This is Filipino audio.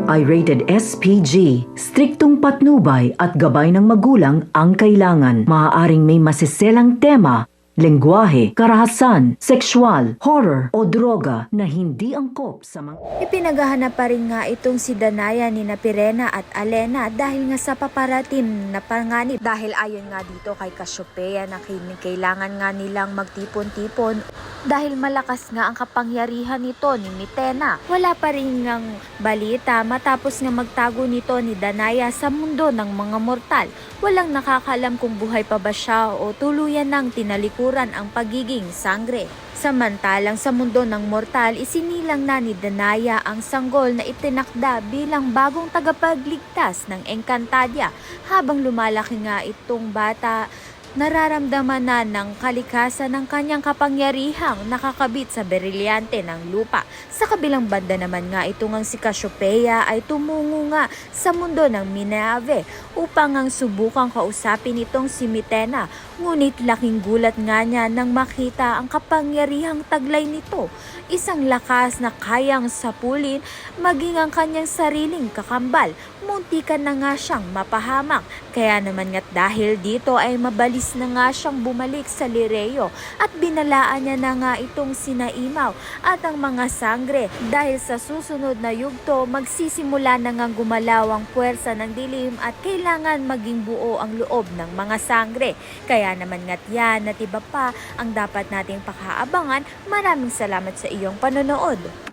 ay rated SPG. Striktong patnubay at gabay ng magulang ang kailangan. Maaaring may masiselang tema, lengguwahe, karahasan, sexual, horror o droga na hindi angkop sa mga... Ipinaghahanap pa rin nga itong si Danaya ni Pirena at Alena dahil nga sa paparating na panganib. Dahil ayon nga dito kay Cassiopeia na kailangan nga nilang magtipon-tipon dahil malakas nga ang kapangyarihan nito ni Mitena. Wala pa rin ngang balita matapos nga magtago nito ni Danaya sa mundo ng mga mortal. Walang nakakalam kung buhay pa ba siya o tuluyan ng tinalikuran ang pagiging sangre. Samantalang sa mundo ng mortal, isinilang na ni Danaya ang sanggol na itinakda bilang bagong tagapagligtas ng Encantadia. Habang lumalaki nga itong bata, nararamdaman na ng kalikasan ng kanyang kapangyarihang nakakabit sa berilyante ng lupa. Sa kabilang banda naman nga itong ang si Cassiopeia ay tumungo nga sa mundo ng Minave upang ang subukang kausapin itong si Mitena. Ngunit laking gulat nga niya nang makita ang kapangyarihang taglay nito. Isang lakas na kayang sapulin maging ang kanyang sariling kakambal. Muntikan na nga siyang mapahamak. Kaya naman nga't dahil dito ay mabalis na nga siyang bumalik sa Lireo at binalaan niya na nga itong sina Imaw at ang mga sangre. Dahil sa susunod na yugto, magsisimula na nga gumalaw ang puwersa ng dilim at kailangan maging buo ang loob ng mga sangre. Kaya naman nga't yan at iba pa ang dapat nating pakaabangan. Maraming salamat sa iyong panonood.